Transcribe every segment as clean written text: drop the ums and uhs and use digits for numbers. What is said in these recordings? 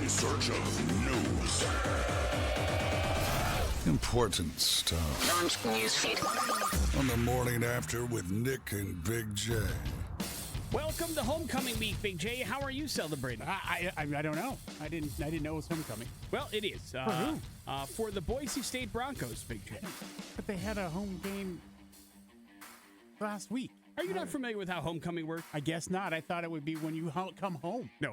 In search of news. Important stuff. Launch newsfeed. On the morning after with Nic and Big J. Welcome to Homecoming Week, Big J. How are you celebrating? I don't know. I didn't know it was homecoming. Well, it is. For who? For the Boise State Broncos, Big J. But they had a home game last week. Are you not familiar with how homecoming works? I guess not. I thought it would be when you come home. No.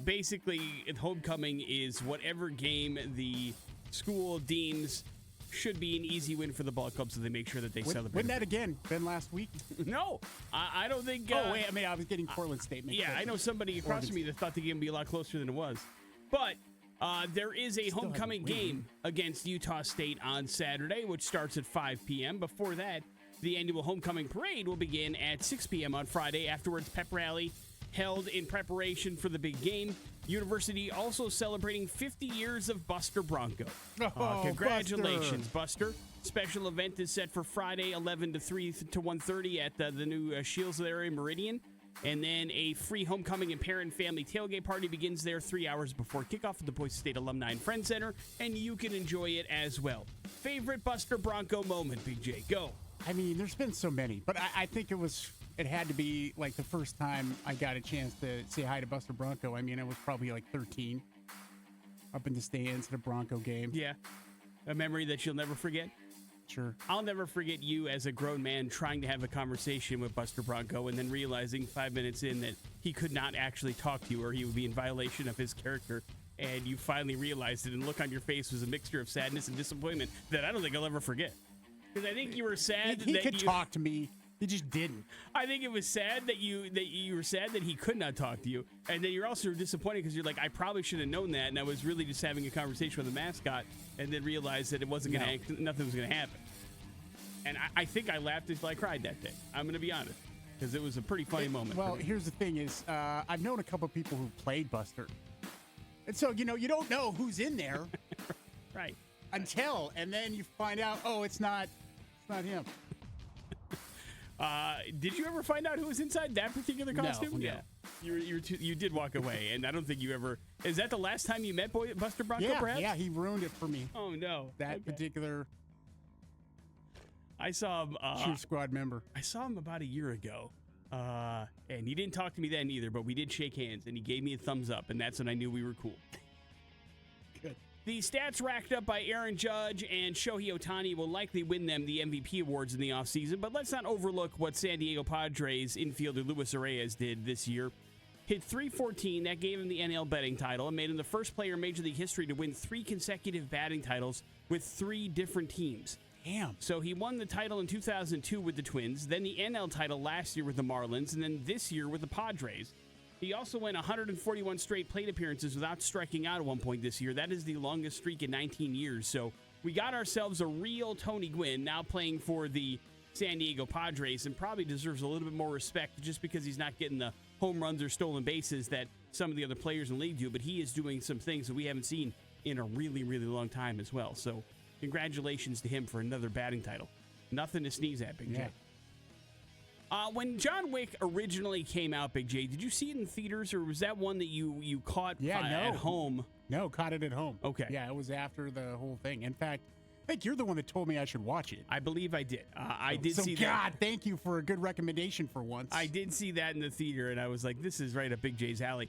Basically, homecoming is whatever game the school deems should be an easy win for the ball club, so they make sure that they celebrate. Wouldn't that again been last week? No, I don't think. Wait, I was getting Portland State. Yeah, I know somebody across from me that thought the game would be a lot closer than it was. But there is a homecoming game against Utah State on Saturday, which starts at 5 p.m. Before that, the annual homecoming parade will begin at 6 p.m. on Friday. Afterwards, pep rally held in preparation for the big game. University also celebrating 50 years of Buster Bronco. Congratulations, Buster. Special event is set for Friday, 11 to 3 to 1:30 at the new Shields area Meridian. And then a free homecoming and parent family tailgate party begins there 3 hours before kickoff at the Boise State Alumni and Friends Center, and you can enjoy it as well. Favorite Buster Bronco moment, Big J? Go. I mean, there's been so many, but I think it had to be like the first time I got a chance to say hi to Buster Bronco. I mean, I was probably like 13, up in the stands at a Bronco game. Yeah. A memory that you'll never forget? Sure. I'll never forget you as a grown man trying to have a conversation with Buster Bronco and then realizing 5 minutes in that he could not actually talk to you or he would be in violation of his character. And you finally realized it, and the look on your face was a mixture of sadness and disappointment that I don't think I'll ever forget. Because I think you were sad he could talk to me. He just didn't. I think it was sad that you were sad that he could not talk to you, and then you're also disappointed because you're like, I probably should have known that, and I was really just having a conversation with a mascot, and then realized that it wasn't nothing was gonna happen. And I think I laughed until I cried that day. I'm gonna be honest, because it was a pretty funny moment. Well, here's the thing: is I've known a couple of people who played Buster, and so you don't know who's in there, right? And then you find out, it's not him. Did you ever find out who was inside that particular costume? No. Yeah. You did walk away, and I don't think you ever. Is that the last time you met Buster Bronco, perhaps? Yeah, he ruined it for me. Oh, no. That particular I saw him. Cheer Squad member. I saw him about a year ago, and he didn't talk to me then either, but we did shake hands, and he gave me a thumbs up, and that's when I knew we were cool. Good. The stats racked up by Aaron Judge and Shohei Ohtani will likely win them the MVP awards in the offseason, but let's not overlook what San Diego Padres infielder Luis Arraez did this year. Hit .314, that gave him the NL batting title and made him the first player in Major League history to win 3 consecutive batting titles with 3 different teams. Damn. So he won the title in 2002 with the Twins, then the NL title last year with the Marlins, and then this year with the Padres. He also went 141 straight plate appearances without striking out at one point this year. That is the longest streak in 19 years. So we got ourselves a real Tony Gwynn now playing for the San Diego Padres and probably deserves a little bit more respect just because he's not getting the home runs or stolen bases that some of the other players in the league do. But he is doing some things that we haven't seen in a really, really long time as well. So congratulations to him for another batting title. Nothing to sneeze at, Big J. When John Wick originally came out, Big J, did you see it in theaters, or was that one that you caught at home? No, caught it at home. Okay. Yeah, it was after the whole thing. In fact, I think you're the one that told me I should watch it. I believe I did. I did see that. God, thank you for a good recommendation for once. I did see that in the theater, and I was like, this is right up Big J's alley.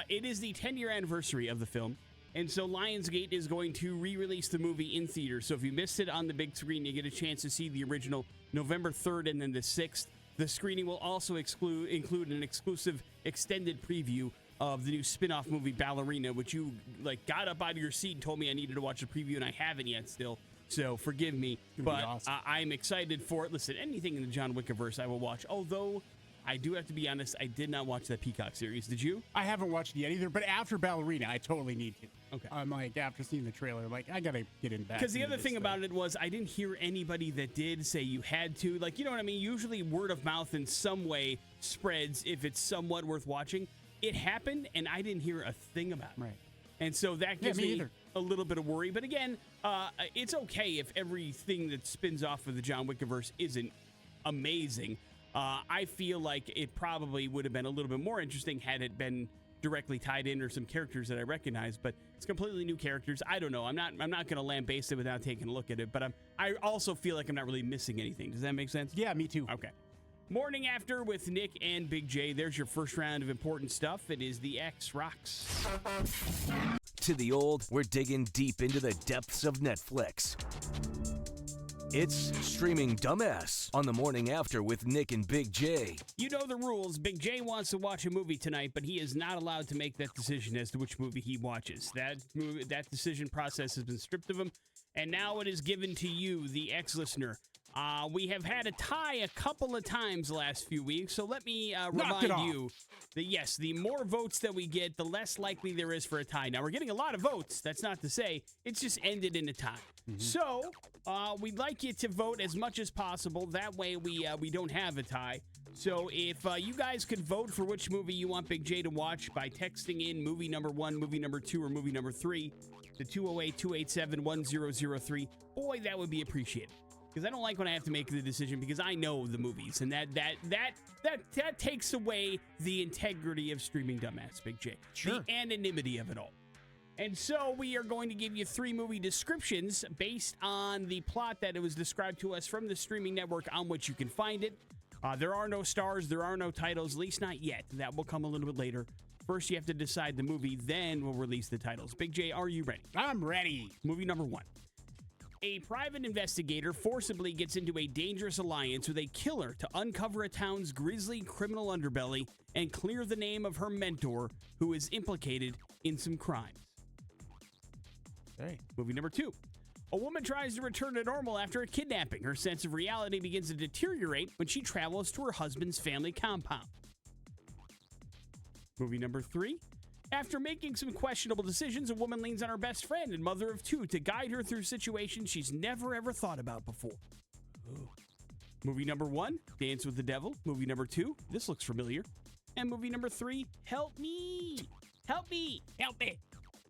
It is the 10-year anniversary of the film, and so Lionsgate is going to re-release the movie in theaters. So if you missed it on the big screen, you get a chance to see the original November 3rd and then the 6th. The screening will also include an exclusive extended preview of the new spin-off movie Ballerina, which you got up out of your seat and told me I needed to watch the preview, and I haven't yet still. So forgive me, but awesome. I'm excited for it. Listen, anything in the John Wick-verse I will watch, although I do have to be honest, I did not watch that Peacock series. Did you? I haven't watched it yet either, but after Ballerina, I totally need to. Okay. I'm like, after seeing the trailer, I got to get in back. Because the other thing about it was I didn't hear anybody that did say you had to. You know what I mean? Usually word of mouth in some way spreads if it's somewhat worth watching. It happened, and I didn't hear a thing about it. Right. And so that gives me me either. a little bit of worry. But again, it's okay if everything that spins off of the John Wick-verse isn't amazing. I feel like it probably would have been a little bit more interesting had it been directly tied in or some characters that I recognize, but it's completely new characters. I don't know. I'm not going to lambaste it without taking a look at it, but I also feel like I'm not really missing anything. Does that make sense? Yeah, me too. Okay. Morning After with Nic and Big J. There's your first round of important stuff. It is the X Rocks. To the old, we're digging deep into the depths of Netflix. It's Streaming Dumbass on the Morning After with Nic and Big J. You know the rules. Big J wants to watch a movie tonight, but he is not allowed to make that decision as to which movie he watches. That decision process has been stripped of him, and now it is given to you, the ex-listener. We have had a tie a couple of times the last few weeks, so let me remind you that, yes, the more votes that we get, the less likely there is for a tie. Now, we're getting a lot of votes. That's not to say it's just ended in a tie. Mm-hmm. So, we'd like you to vote as much as possible. That way we don't have a tie. So if you guys could vote for which movie you want Big J to watch by texting in movie number 1, movie number 2, or movie number 3 to 208-287-1003, boy, that would be appreciated. Because I don't like when I have to make the decision because I know the movies, and that takes away the integrity of Streaming Dumbass, Big J. Sure. The anonymity of it all. And so we are going to give you 3 movie descriptions based on the plot that it was described to us from the streaming network on which you can find it. There are no stars, there are no titles, at least not yet. That will come a little bit later. First, you have to decide the movie, then we'll release the titles. Big J, are you ready? I'm ready. Movie number 1. A private investigator forcibly gets into a dangerous alliance with a killer to uncover a town's grisly criminal underbelly and clear the name of her mentor, who is implicated in some crimes. Hey. Movie number 2. A woman tries to return to normal after a kidnapping. Her sense of reality begins to deteriorate when she travels to her husband's family compound. Movie number 3. After making some questionable decisions, a woman leans on her best friend and mother of 2 to guide her through situations she's never ever thought about before. Ooh. Movie number 1, Dance with the Devil. Movie number 2, this looks familiar. And movie number 3, Help Me! Help me! Help me!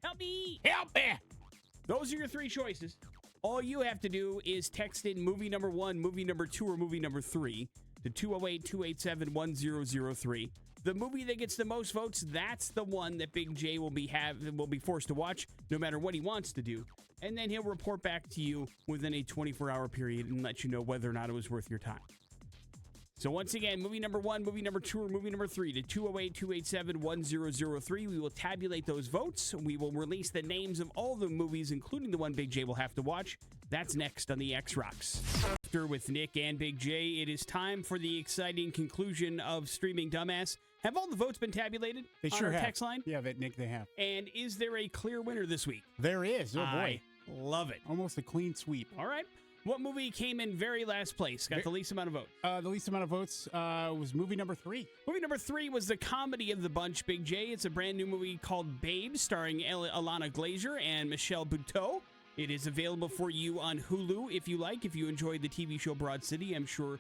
Help me! Help me! Those are your 3 choices. All you have to do is text in movie number 1, movie number 2, or movie number 3 to 208-287-1003. The movie that gets the most votes, that's the one that Big J will be forced to watch no matter what he wants to do. And then he'll report back to you within a 24-hour period and let you know whether or not it was worth your time. So once again, movie number 1, movie number 2, or movie number 3 to 208-287-1003. We will tabulate those votes. We will release the names of all the movies, including the one Big J will have to watch. That's next on the X Rocks. After with Nic and Big J, it is time for the exciting conclusion of Streaming Dumbass. Have all the votes been tabulated? They sure have. Text line? Yeah, Nick, they have. And is there a clear winner this week? There is. Oh, boy. I love it. Almost a clean sweep. All right. What movie came in very last place? Got the least amount of votes? The least amount of votes was movie number 3. Movie number 3 was the comedy of the bunch, Big J. It's a brand new movie called Babes, starring Alana Glazer and Michelle Buteau. It is available for you on Hulu if you like. If you enjoyed the TV show Broad City, I'm sure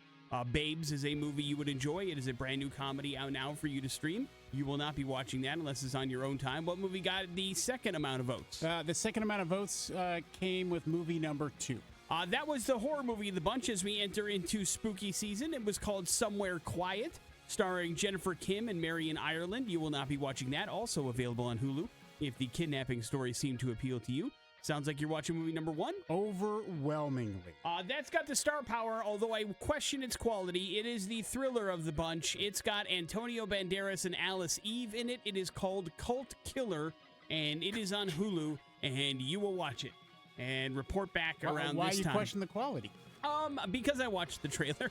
Babes is a movie you would enjoy. It is a brand new comedy out now for you to stream. You will not be watching that unless it's on your own time. What movie got the second amount of votes? The second amount of votes came with movie number 2. That was the horror movie of the bunch as we enter into spooky season. It was called Somewhere Quiet, starring Jennifer Kim and Marion Ireland. You will not be watching that. Also available on Hulu if the kidnapping story seemed to appeal to you. Sounds like you're watching movie number 1? Overwhelmingly. That's got the star power, although I question its quality. It is the thriller of the bunch. It's got Antonio Banderas and Alice Eve in it. It is called Cult Killer, and it is on Hulu, and you will watch it and report back around why this you time. question the quality? Because I watched the trailer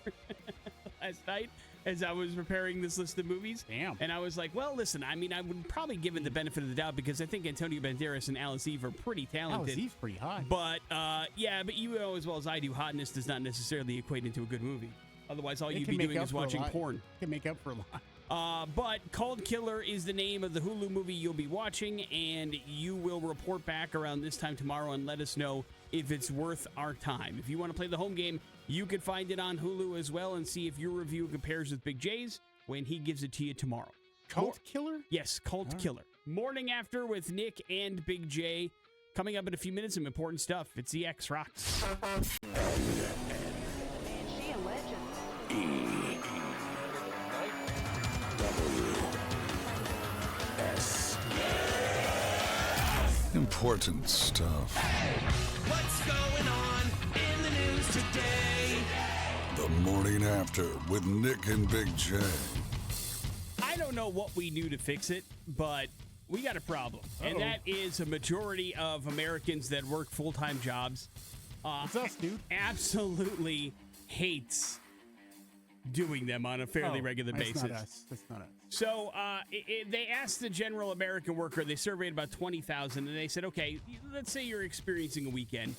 last night as I was preparing this list of movies. Damn. And I was like, well, listen, I mean, I would probably give it the benefit of the doubt because I think Antonio Banderas and Alice Eve are pretty talented. Alice Eve's pretty hot. But, but you know as well as I do, hotness does not necessarily equate into a good movie. Otherwise, all you'd be doing is watching porn. Can make up for a lot. But Cult Killer is the name of the Hulu movie you'll be watching, and you will report back around this time tomorrow and let us know if it's worth our time. If you want to play the home game, you can find it on Hulu as well and see if your review compares with Big J's when he gives it to you tomorrow. Cult Killer? Yes, Cult Killer. Morning After with Nic and Big J. Coming up in a few minutes, some important stuff. It's the X Rocks. S. Important stuff. What's going on in the news today? The morning after with Nic and Big J. I don't know what we do to fix it, but we got a problem. And that is a majority of Americans that work full-time jobs. It's us, dude. Absolutely hates doing them on a fairly regular basis. That's not us. That's not us. So they asked the general American worker, they surveyed about 20,000, and they said, okay, let's say you're experiencing a weekend.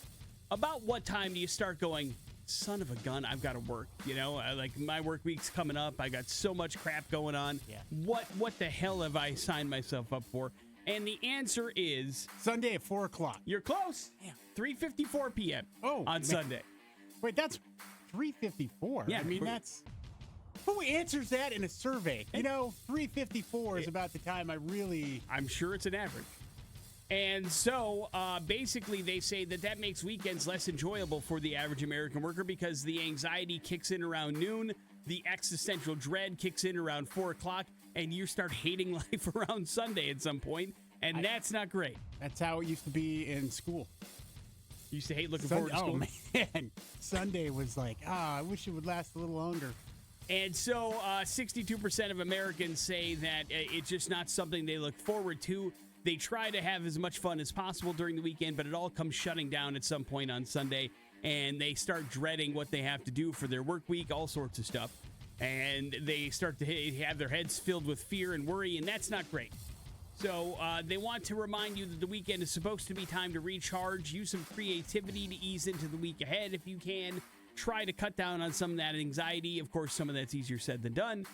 About what time do you start going, son of a gun, I've got to work? You know, like my work week's coming up. I got so much crap going on. Yeah. What the hell have I signed myself up for? And the answer is Sunday at 4 o'clock. you're close. 3:54 p.m. Oh, on man. Sunday. Wait, that's 3:54. Yeah. I mean, that's... Who answers that in a survey? You know, 3:54 is about the time I really... I'm sure it's an average. And so, basically, they say that makes weekends less enjoyable for the average American worker because the anxiety kicks in around noon, the existential dread kicks in around 4 o'clock, and you start hating life around Sunday at some point, and that's not great. That's how it used to be in school. You used to hate looking forward to school. Oh, man. Sunday was like, I wish it would last a little longer. And so 62% of Americans say that it's just not something they look forward to. They try to have as much fun as possible during the weekend, but it all comes shutting down at some point on Sunday, and they start dreading what they have to do for their work week, all sorts of stuff. And they start to have their heads filled with fear and worry, and that's not great. So they want to remind you that the weekend is supposed to be time to recharge, use some creativity to ease into the week ahead if you can. Try to cut down on some of that anxiety. Of course, some of that's easier said than done.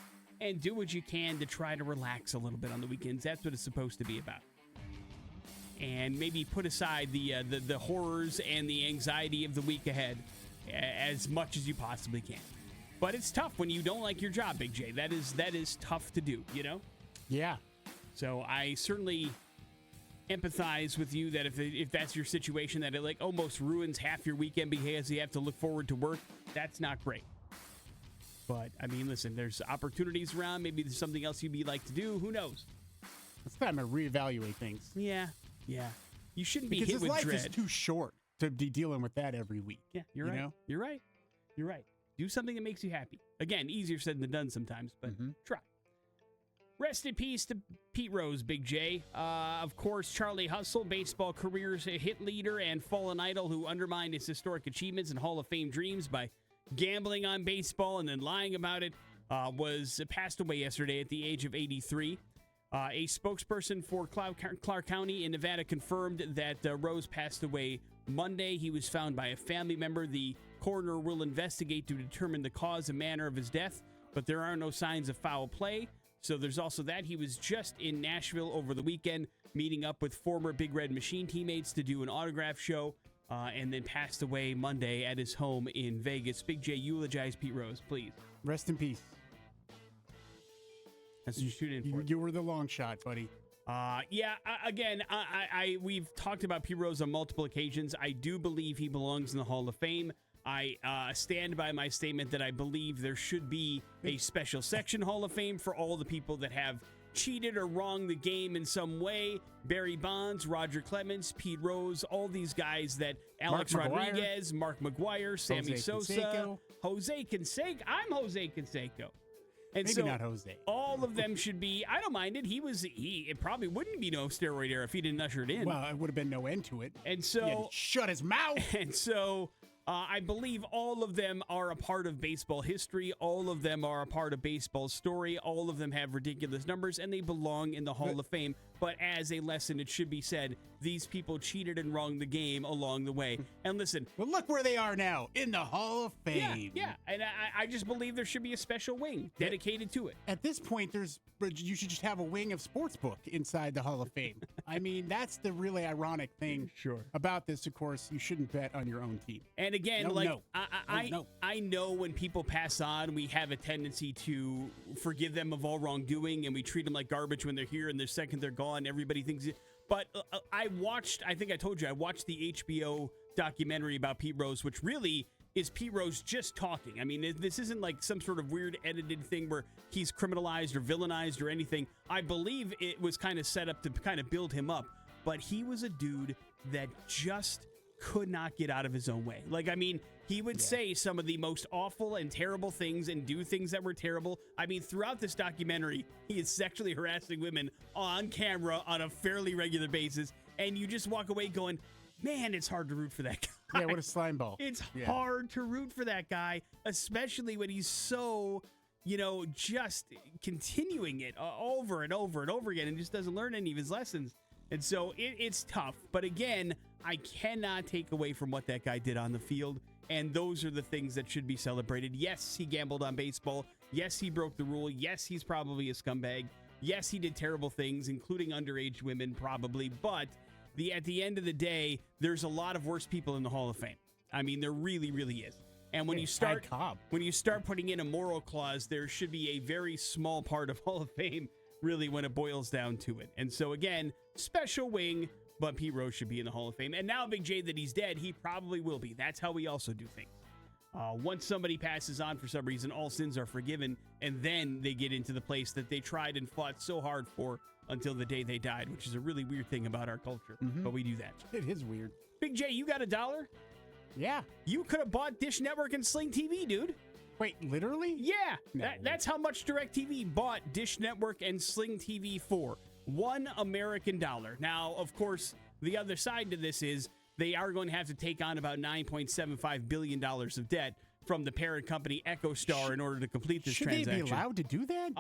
And do what you can to try to relax a little bit on the weekends. That's what it's supposed to be about. And maybe put aside the horrors and the anxiety of the week ahead as much as you possibly can. But it's tough when you don't like your job, Big J. That is tough to do, you know? Yeah. So I certainly empathize with you that if that's your situation, that it like almost ruins half your weekend because you have to look forward to work. That's not great. But I mean, listen, there's opportunities around. Maybe there's something else you'd like to do. Who knows? It's time to reevaluate things. Yeah. You shouldn't be because hit with life dread. is too short to be dealing with that every week. Yeah, you're right. Know? You're right. Do something that makes you happy. Again, easier said than done sometimes, but try. Rest in peace to Pete Rose, Big J. Of course, Charlie Hustle, baseball career's hit leader and fallen idol who undermined his historic achievements and Hall of Fame dreams by gambling on baseball and then lying about it, was passed away yesterday at the age of 83. A spokesperson for Clark County in Nevada confirmed that Rose passed away Monday. He was found by a family member. The coroner will investigate to determine the cause and manner of his death, but there are no signs of foul play. So there's also that. He was just in Nashville over the weekend, meeting up with former Big Red Machine teammates to do an autograph show, and then passed away Monday at his home in Vegas. Big J, eulogize Pete Rose, please. Rest in peace. That's what you shoot in for. You were the long shot, buddy. Again, we've talked about Pete Rose on multiple occasions. I do believe he belongs in the Hall of Fame. I stand by my statement that I believe there should be a special section Hall of Fame for all the people that have cheated or wronged the game in some way. Barry Bonds, Roger Clemens, Pete Rose, all these guys that Alex Rodriguez, Mark McGwire, Sammy Sosa, Canseco. Jose Canseco. I'm Jose Canseco. And Maybe so not Jose. all of them should be. I don't mind it. It probably wouldn't be no steroid era if he didn't usher it in. Well, it would have been no end to it. And so He had to shut his mouth. And so I believe all of them are a part of baseball history. All of them are a part of baseball's story. All of them have ridiculous numbers, and they belong in the Hall of Fame. But as a lesson, it should be said, these people cheated and wronged the game along the way. And listen. Well, look where they are now, in the Hall of Fame. Yeah. And I just believe there should be a special wing dedicated to it. At this point, you should just have a wing of Sportsbook inside the Hall of Fame. I mean, that's the really ironic thing about this. Of course, you shouldn't bet on your own team. And again, No. I know when people pass on, we have a tendency to forgive them of all wrongdoing, and we treat them like garbage when they're here, and the second they're gone, everybody thinks it. But I think I told you, I watched the HBO documentary about Pete Rose, which really is Pete Rose just talking. I mean, this isn't like some sort of weird edited thing where he's criminalized or villainized or anything. I believe it was kind of set up to kind of build him up. but he was a dude that just could not get out of his own way. Like, I mean, he would say some of the most awful and terrible things and do things that were terrible. I mean, throughout this documentary, he is sexually harassing women on camera on a fairly regular basis. And you just walk away going, man, it's hard to root for that guy. Yeah, what a slime ball. It's hard to root for that guy, especially when he's so, just continuing it over and over and over again and just doesn't learn any of his lessons. And so it's tough. But again, I cannot take away from what that guy did on the field. And those are the things that should be celebrated. Yes, he gambled on baseball. Yes, he broke the rule. Yes, he's probably a scumbag. Yes, he did terrible things, including underage women, probably. But at the end of the day, there's a lot of worse people in the Hall of Fame. I mean, there really, really is. And when you start putting in a moral clause, there should be a very small part of Hall of Fame, really, when it boils down to it. And so, again, special wing, but Pete Rose should be in the Hall of Fame. And now, Big J, that he's dead, he probably will be. That's how we also do things. Once somebody passes on for some reason, all sins are forgiven, and then they get into the place that they tried and fought so hard for until the day they died, which is a really weird thing about our culture. But we do that. It is weird. Big J, you got $1? Yeah. You could have bought Dish Network and Sling TV, dude. Wait, literally? Yeah. No. That's how much DirecTV bought Dish Network and Sling TV for. $1 American. Now, of course, the other side to this is they are going to have to take on about $9.75 billion of debt from the parent company EchoStar in order to complete this transaction. Should they be allowed to do that?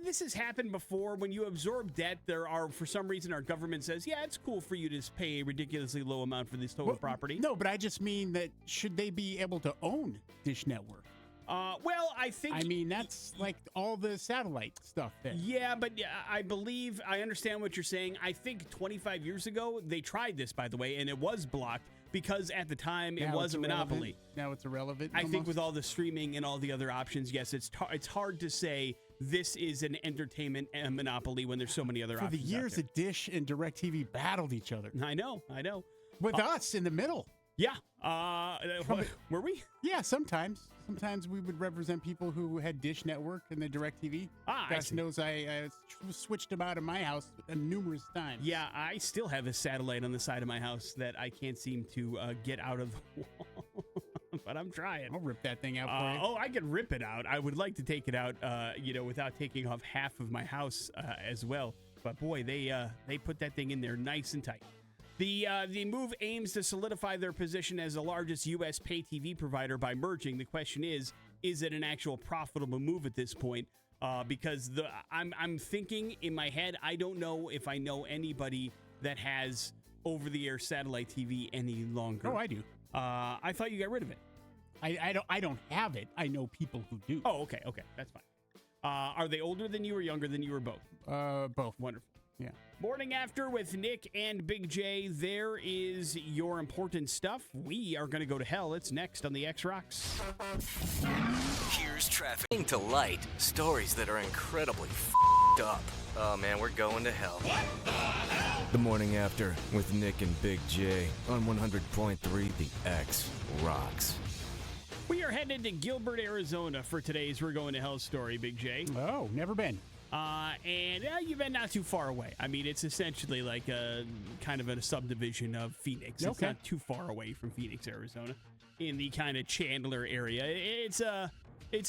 This has happened before. When you absorb debt, for some reason, our government says, yeah, it's cool for you to pay a ridiculously low amount for this total property. No, but I just mean that should they be able to own Dish Network? I think... I mean, that's like all the satellite stuff there. Yeah, but I understand what you're saying. I think 25 years ago, they tried this, by the way, and it was blocked because at the time it was a monopoly. Now it's irrelevant. I think with all the streaming and all the other options, yes, it's hard to say this is an entertainment monopoly when there's so many other options. For the years that Dish and DirecTV battled each other. I know. With us in the middle. Yeah. Were we? Yeah, sometimes. Sometimes we would represent people who had Dish Network and the DirecTV. Gosh knows I switched them out of my house numerous times. Yeah, I still have a satellite on the side of my house that I can't seem to get out of the wall. But I'm trying. I'll rip that thing out for you. Oh, I can rip it out. I would like to take it out, without taking off half of my house as well. But boy, they put that thing in there nice and tight. The move aims to solidify their position as the largest U.S. pay TV provider by merging. The question is it an actual profitable move at this point? Because I'm thinking in my head, I don't know if I know anybody that has over-the-air satellite TV any longer. Oh, I do. I thought you got rid of it. I don't have it. I know people who do. Oh, okay, that's fine. Are they older than you or younger than you or both? Both. Wonderful. Yeah. Morning After with Nick and Big J. There is your important stuff. We are going to go to hell. It's next on the X Rocks. Here's traffic to light. Stories that are incredibly up. Oh man, we're going to hell. The Morning After with Nick and Big J on 100.3 The X Rocks. We are headed to Gilbert, Arizona for today's We're Going to Hell story, Big J. Oh, never been. You've been not too far away. I mean, it's essentially like a kind of a subdivision of Phoenix. It's not too far away from Phoenix, Arizona, in the kind of Chandler area. It's a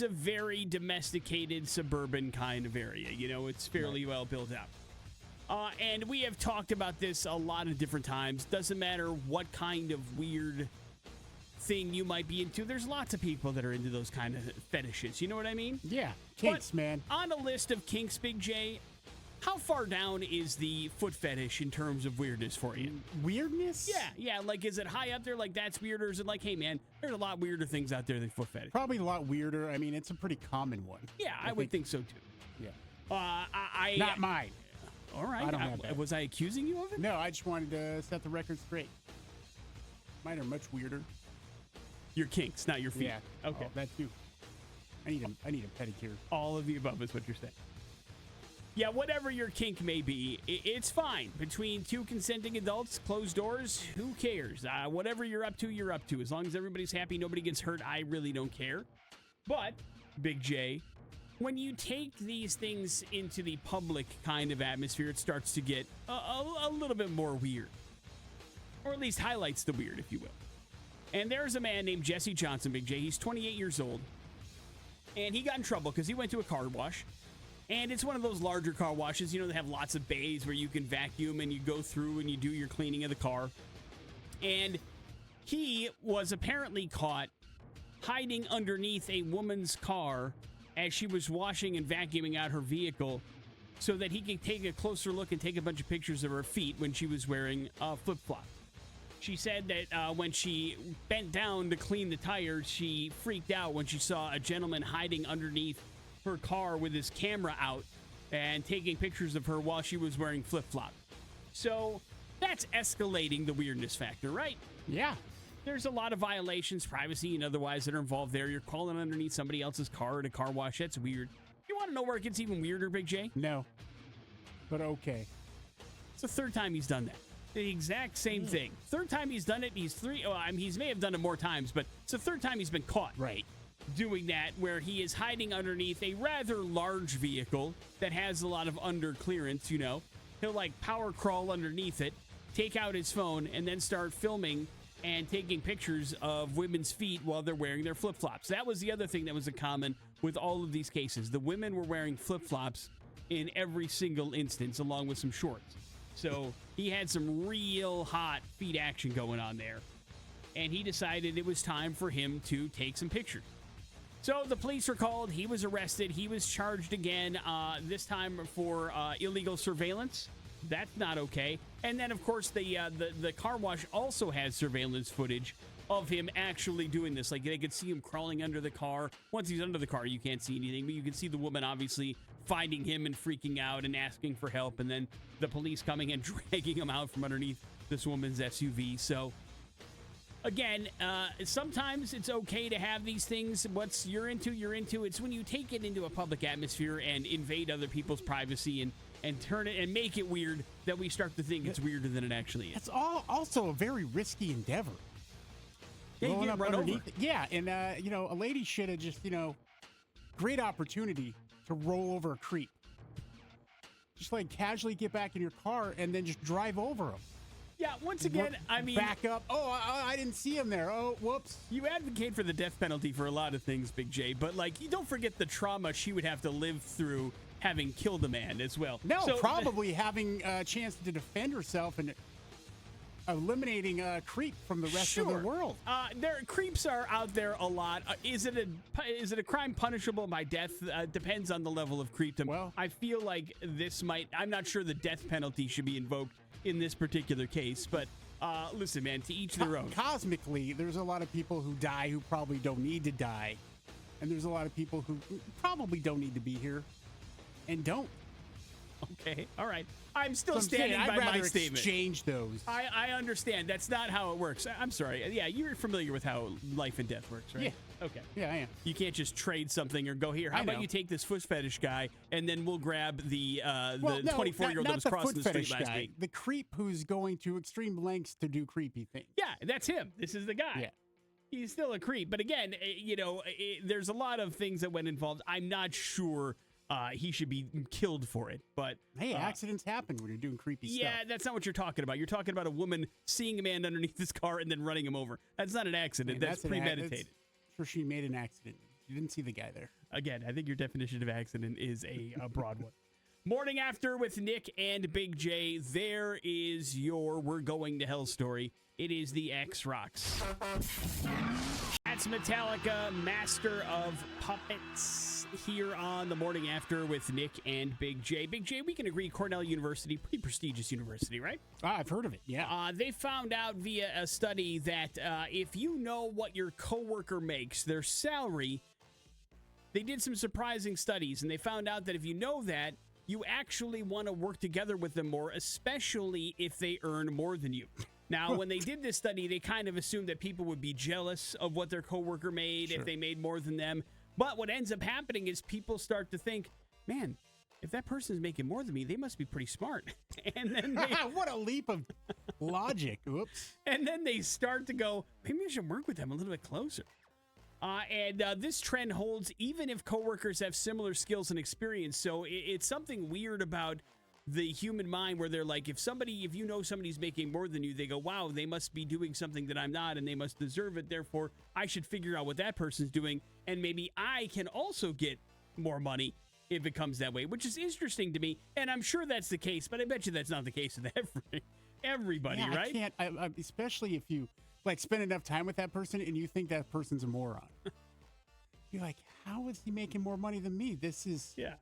very domesticated suburban kind of area. It's fairly well built out. And we have talked about this a lot of different times. Doesn't matter what kind of weird thing you might be into. There's lots of people that are into those kind of fetishes. You know what I mean? Yeah. Kinks, man. On a list of kinks, Big J, how far down is the foot fetish in terms of weirdness for you? Weirdness? Yeah. Like, is it high up there? Like, that's weird? Or is it like, hey, man, there's a lot weirder things out there than foot fetish? Probably a lot weirder. I mean, it's a pretty common one. Yeah, I would think so, too. Yeah. Not mine. All right. I don't have that. Was I accusing you of it? No, I just wanted to set the record straight. Mine are much weirder. Your kinks, not your feet. Yeah. Okay. Oh, that too. I need a pedicure. All of the above is what you're saying. Yeah, whatever your kink may be, it's fine. Between two consenting adults, closed doors, who cares? Whatever you're up to, you're up to. As long as everybody's happy, nobody gets hurt, I really don't care. But, Big J, when you take these things into the public kind of atmosphere, it starts to get a little bit more weird. Or at least highlights the weird, if you will. And there's a man named Jesse Johnson, Big J. He's 28 years old. And he got in trouble because he went to a car wash. And it's one of those larger car washes. You know, they have lots of bays where you can vacuum and you go through and you do your cleaning of the car. And he was apparently caught hiding underneath a woman's car as she was washing and vacuuming out her vehicle so that he could take a closer look and take a bunch of pictures of her feet when she was wearing flip-flops. She said that when she bent down to clean the tires, she freaked out when she saw a gentleman hiding underneath her car with his camera out and taking pictures of her while she was wearing flip-flops. So that's escalating the weirdness factor, right? Yeah. There's a lot of violations, privacy and otherwise, that are involved there. You're calling underneath somebody else's car at a car wash. That's weird. You want to know where it gets even weirder, Big J? No. But okay. It's the third time he's done that. The exact same thing. Third time he's done it. He may have done it more times, but it's the third time he's been caught. Right. Doing that, where he is hiding underneath a rather large vehicle that has a lot of under clearance, you know. He'll like power crawl underneath it, take out his phone, and then start filming and taking pictures of women's feet while they're wearing their flip-flops. That was the other thing that was in common with all of these cases. The women were wearing flip-flops in every single instance, along with some shorts. So he had some real hot feet action going on there. And he decided it was time for him to take some pictures. So the police were called. He was arrested. He was charged again, this time for illegal surveillance. That's not okay. And then, of course, the car wash also has surveillance footage of him actually doing this. Like, they could see him crawling under the car. Once he's under the car, you can't see anything. But you can see the woman obviously finding him and freaking out and asking for help. And then the police coming and dragging him out from underneath this woman's SUV. So, again, sometimes it's okay to have these things. What's you're into. It's when you take it into a public atmosphere and invade other people's privacy and turn it and make it weird that we start to think it's weirder than it actually is. It's also a very risky endeavor. Yeah, you get run over. Yeah, and a lady should have just, great opportunity to roll over a creep. Just like casually get back in your car and then just drive over him. Yeah, once again, I mean... Back up. Oh, I didn't see him there. Oh, whoops. You advocate for the death penalty for a lot of things, Big J, but, you don't forget the trauma she would have to live through having killed a man as well. No, so, probably having a chance to defend herself and eliminating a creep from the rest of the world. Creeps are out there a lot. Is it a crime punishable by death? Depends on the level of creepdom. Well, I feel like I'm not sure the death penalty should be invoked in this particular case, but listen, man, to each their own. Cosmically, there's a lot of people who die who probably don't need to die, and there's a lot of people who probably don't need to be here and don't. Okay, all right. I'm still standing by my statement. Exchange those. I understand. That's not how it works. I'm sorry. Yeah, you're familiar with how life and death works, right? Yeah. Okay. Yeah, I am. You can't just trade something or go here. How about you take this foot fetish guy and then we'll grab the 24-year-old that was crossing the street last week. The creep who's going to extreme lengths to do creepy things. Yeah, that's him. This is the guy. Yeah. He's still a creep. But again, there's a lot of things that went involved. I'm not sure he should be killed for it, but... Hey, accidents happen when you're doing creepy stuff. Yeah, that's not what you're talking about. You're talking about a woman seeing a man underneath his car and then running him over. That's not an accident. That's premeditated. Sure, she made an accident. You didn't see the guy there. Again, I think your definition of accident is a broad one. Morning After with Nic and Big J. There is your We're Going to Hell story. It is the X-Rocks. That's Metallica, Master of Puppets, here on the Morning After with Nic and Big J. Big J, we can agree Cornell University, pretty prestigious university, right? I've heard of it, yeah. They found out via a study that if you know what your coworker makes, their salary, they did some surprising studies, and they found out that if you know that, you actually want to work together with them more, especially if they earn more than you. Now, when they did this study, they kind of assumed that people would be jealous of what their coworker made if they made more than them. But what ends up happening is people start to think, man, if that person's making more than me, they must be pretty smart. And then what a leap of logic. Oops. And then they start to go, maybe I should work with them a little bit closer. And this trend holds even if coworkers have similar skills and experience. So it's something weird about the human mind where they're like, if you know somebody's making more than you, they go, wow, they must be doing something that I'm not and they must deserve it. Therefore, I should figure out what that person's doing. And maybe I can also get more money if it comes that way, which is interesting to me. And I'm sure that's the case, but I bet you that's not the case with everybody, Yeah, right? I can't, especially if you like spend enough time with that person and you think that person's a moron. You're like, how is he making more money than me? This is... Yeah.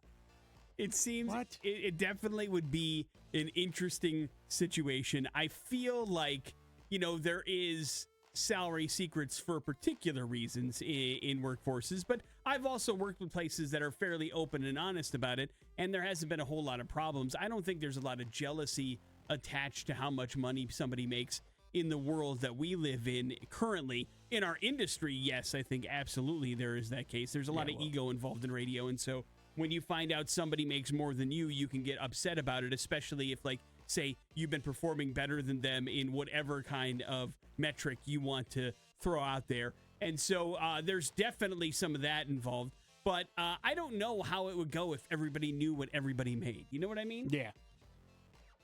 It seems What? It definitely would be an interesting situation. I feel like, there is salary secrets for particular reasons in workforces, but I've also worked with places that are fairly open and honest about it, and there hasn't been a whole lot of problems. I don't think there's a lot of jealousy attached to how much money somebody makes in the world that we live in currently. In our industry, yes, I think absolutely there is that case. There's a lot of ego involved in radio, and so when you find out somebody makes more than you can get upset about it, especially if, like, say, you've been performing better than them in whatever kind of metric you want to throw out there. And so there's definitely some of that involved. But I don't know how it would go if everybody knew what everybody made. You know what I mean? Yeah.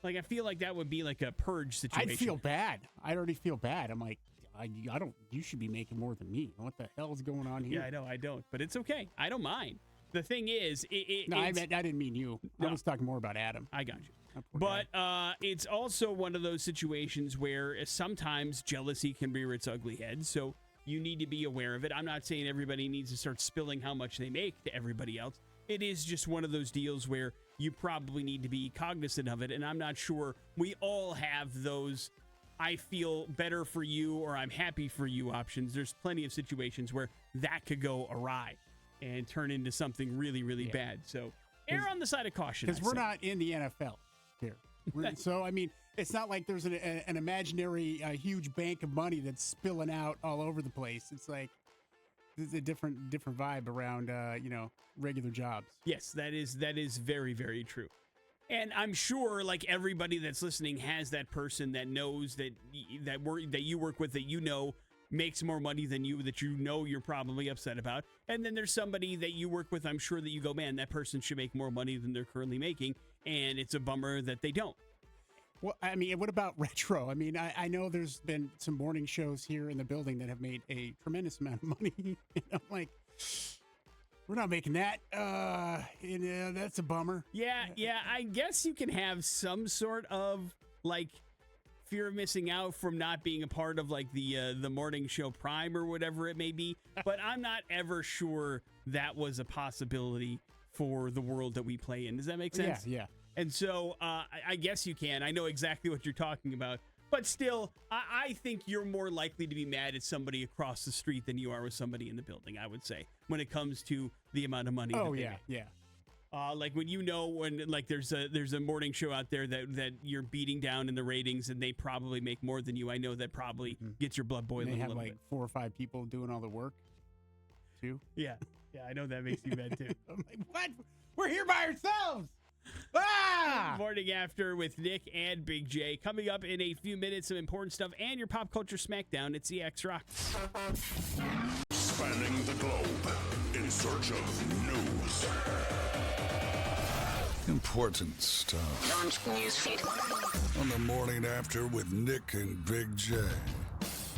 Like, I feel like that would be like a purge situation. I'd feel bad. I'd already feel bad. I'm like, I don't, you should be making more than me. What the hell is going on here? Yeah, I know, I don't. But it's okay. I don't mind. The thing is, I didn't mean you. No. I was talking more about Adam. I got you. That poor But guy. it's also one of those situations where sometimes jealousy can rear its ugly head. So you need to be aware of it. I'm not saying everybody needs to start spilling how much they make to everybody else. It is just one of those deals where you probably need to be cognizant of it. And I'm not sure we all have those I feel better for you or I'm happy for you options. There's plenty of situations where that could go awry and turn into something really, really bad. So err on the side of caution. Because I'd we're say. not in the NFL here. So, I mean, it's not like there's an imaginary huge bank of money that's spilling out all over the place. It's like there's a different vibe around, regular jobs. Yes, that is very, very true. And I'm sure, like, everybody that's listening has that person that knows that you work with, that makes more money than you, that you're probably upset about. And then there's somebody that you work with, I'm sure that you go, man, that person should make more money than they're currently making. And it's a bummer that they don't. Well, I mean, what about retro? I mean, I know there's been some morning shows here in the building that have made a tremendous amount of money. And I'm like, we're not making that. That's a bummer. Yeah, I guess you can have some sort of, like, fear of missing out from not being a part of, like, the morning show prime or whatever it may be. But I'm not ever sure that was a possibility for the world that we play in. Does that make sense? Yeah. And so I guess you can. I know exactly what you're talking about. But still, I think you're more likely to be mad at somebody across the street than you are with somebody in the building, I would say, when it comes to the amount of money. Oh, that they yeah, make. yeah. Like when like there's a morning show out there that you're beating down in the ratings and they probably make more than you. I know that probably gets your blood boiling They a have little like bit. 4 or 5 people doing all the work, too. Yeah, I know that makes you mad too. I'm like, what? We're here by ourselves. Ah! Morning After with Nick and Big J. Coming up in a few minutes, some important stuff and your pop culture smackdown. It's the X Rock. Spanning the globe in search of news. Important stuff. Launch newsfeed. On the Morning After with Nick and Big J.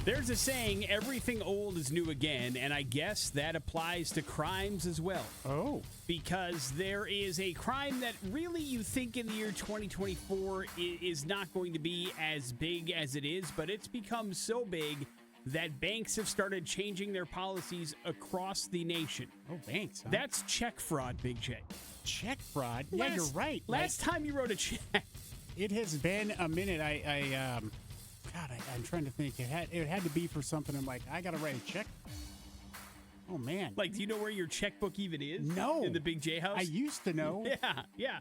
There's a saying, everything old is new again, and I guess that applies to crimes as well. Oh. Because there is a crime that really you think in the year 2024 is not going to be as big as it is, but it's become so big that banks have started changing their policies across the nation. Oh, banks. Huh? That's check fraud, Big J. Check fraud. Yeah, you're right. Last time you wrote a check. It has been a minute. I'm trying to think. It had to be for something. I'm like, I gotta write a check. Oh man. Like, do you know where your checkbook even is? No. In the Big J house? I used to know. Yeah.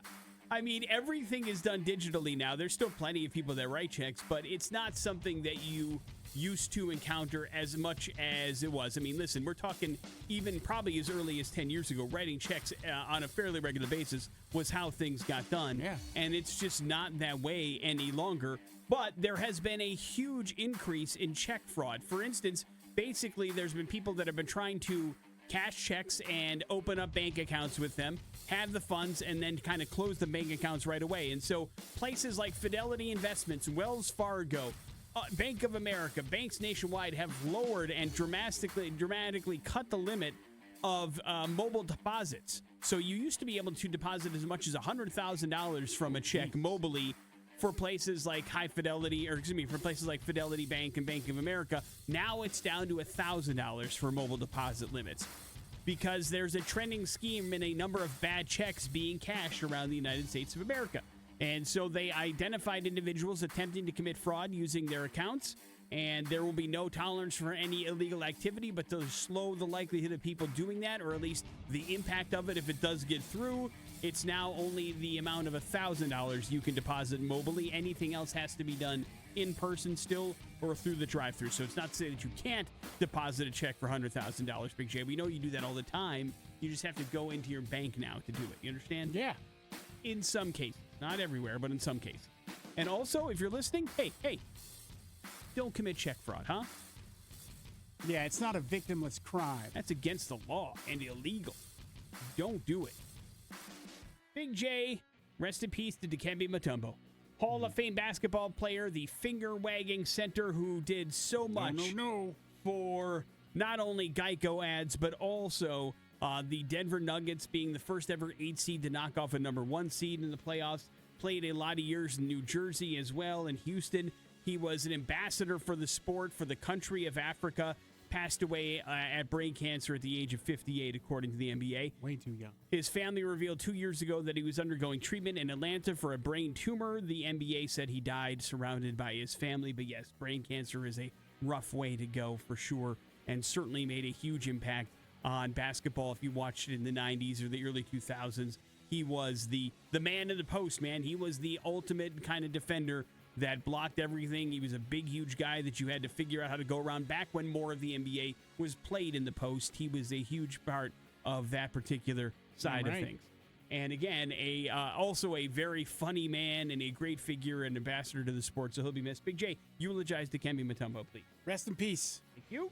I mean, everything is done digitally now. There's still plenty of people that write checks, but it's not something that you used to encounter as much as it was. I mean, listen, we're talking even probably as early as 10 years ago, writing checks on a fairly regular basis was how things got done. Yeah. And it's just not that way any longer. But there has been a huge increase in check fraud. For instance, basically there's been people that have been trying to cash checks and open up bank accounts with them, have the funds, and then kind of close the bank accounts right away. And so places like Fidelity Investments, Wells Fargo, Bank of America, banks nationwide have lowered and dramatically cut the limit of mobile deposits. So you used to be able to deposit as much as $100,000 from a check mobily for places like for places like Fidelity Bank and Bank of America. Now it's down to $1,000 for mobile deposit limits because there's a trending scheme in a number of bad checks being cashed around the United States of America. And so they identified individuals attempting to commit fraud using their accounts, and there will be no tolerance for any illegal activity, but to slow the likelihood of people doing that, or at least the impact of it if it does get through, it's now only the amount of $1,000 you can deposit mobily. Anything else has to be done in person still or through the drive-thru. So it's not to say that you can't deposit a check for $100,000, Big J. We know you do that all the time. You just have to go into your bank now to do it. You understand? Yeah. In some cases. Not everywhere, but in some cases. And also, if you're listening, hey, don't commit check fraud, huh? Yeah, it's not a victimless crime. That's against the law and illegal. Don't do it. Big J, rest in peace to Dikembe Mutombo. Hall of Fame basketball player, the finger-wagging center who did so much for not only Geico ads, but also the Denver Nuggets being the first ever 8 seed to knock off a number 1 seed in the playoffs. Played a lot of years in New Jersey as well, in Houston. He was an ambassador for the sport, for the country of Africa. Passed away at brain cancer at the age of 58, according to the NBA. Way too young. His family revealed 2 years ago that he was undergoing treatment in Atlanta for a brain tumor. The NBA said he died surrounded by his family. But yes, brain cancer is a rough way to go for sure, and certainly made a huge impact on basketball. If you watched it in the 90s or the early 2000s, he was the man in the post, man. He was the ultimate kind of defender that blocked everything. He was a big, huge guy that you had to figure out how to go around. Back when more of the NBA was played in the post, he was a huge part of that particular side of things. And again, also a very funny man and a great figure and ambassador to the sport, so he'll be missed. Big J, eulogize Dikembe Mutombo, please. Rest in peace. Thank you.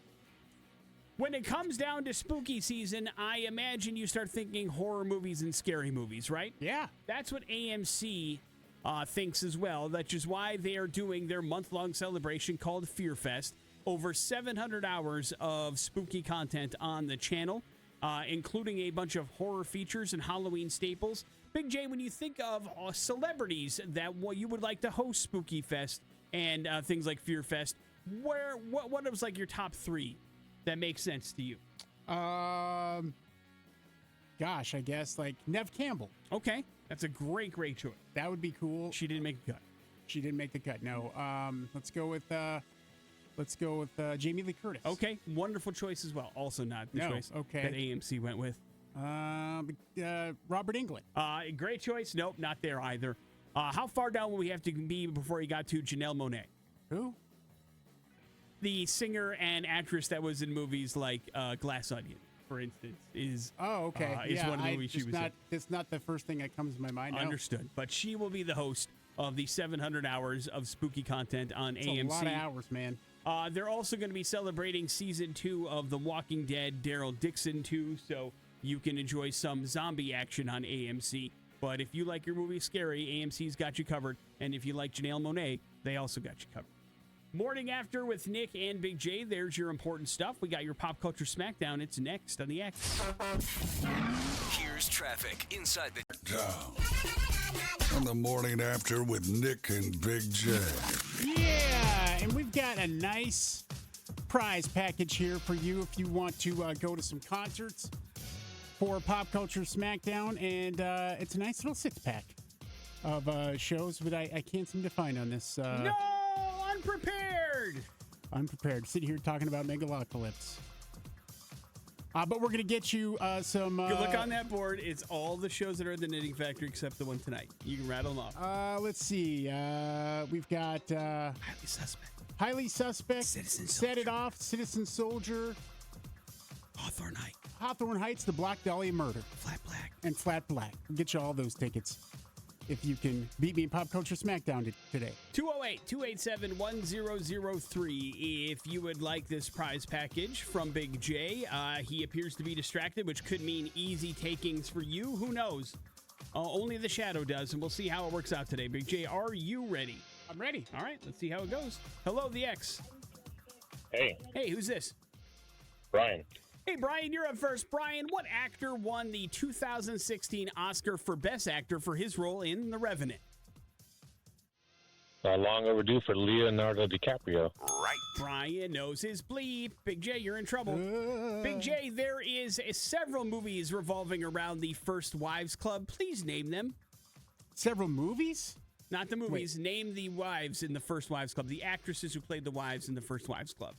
When it comes down to spooky season, I imagine you start thinking horror movies and scary movies, right? Yeah. That's what AMC thinks as well. That's just why they are doing their month-long celebration called Fear Fest. Over 700 hours of spooky content on the channel, including a bunch of horror features and Halloween staples. Big J, when you think of celebrities that you would like to host Spooky Fest and things like Fear Fest, what was like your top 3 that makes sense to you? Gosh, I guess like Nev Campbell. Okay, that's a great choice. That would be cool. She didn't make the cut. She didn't make the cut. No. Let's go with Jamie Lee Curtis. Okay, wonderful choice as well. Also not the choice that AMC went with. Robert Englund. Great choice. Nope, not there either. How far down will we have to be before he got to Janelle Monáe? Who? The singer and actress that was in movies like Glass Onion, for instance, is one of the movies she was in. It's not the first thing that comes to my mind. Understood. No. But she will be the host of the 700 hours of spooky content on AMC. A lot of hours, man. They're also going to be celebrating season 2 of The Walking Dead, Daryl Dixon 2, so you can enjoy some zombie action on AMC. But if you like your movie scary, AMC's got you covered. And if you like Janelle Monáe, they also got you covered. Morning After with Nick and Big J. There's your important stuff. We got your Pop Culture Smackdown. It's next on the X. Here's traffic inside the Down. On the Morning After with Nick and Big J. Yeah, and we've got a nice prize package here for you if you want to go to some concerts for Pop Culture Smackdown. And it's a nice little 6-pack of shows that I can't seem to find on this. No! Unprepared. Sitting here talking about Megalocalypse. But we're going to get you some... you look on that board. It's all the shows that are at the Knitting Factory except the one tonight. You can rattle them off. Let's see. We've got... Highly Suspect. Citizen Set Soldier. It Off. Citizen Soldier. Hawthorne Heights. The Black Dahlia Murder. Flat Black. And Flat Black. We'll get you all those tickets. if you can beat me in Pop Culture Smackdown today. 208-287-1003 if you would like this prize package from Big J. He appears to be distracted, which could mean easy takings for you. Who knows? Only the shadow does, and we'll see how it works out today. Big J, are you ready? I'm ready. All right, let's see how it goes. Hello, the X. Hey, Hey, who's this? Brian. Hey, Brian, you're up first. Brian, what actor won the 2016 Oscar for Best Actor for his role in The Revenant? Long overdue for Leonardo DiCaprio. Brian knows his bleep. Big J, you're in trouble. Big J, there is several movies revolving around the First Wives Club. Please name them. Several movies? Not the movies. Name the wives in the First Wives Club. The actresses who played the wives in the First Wives Club.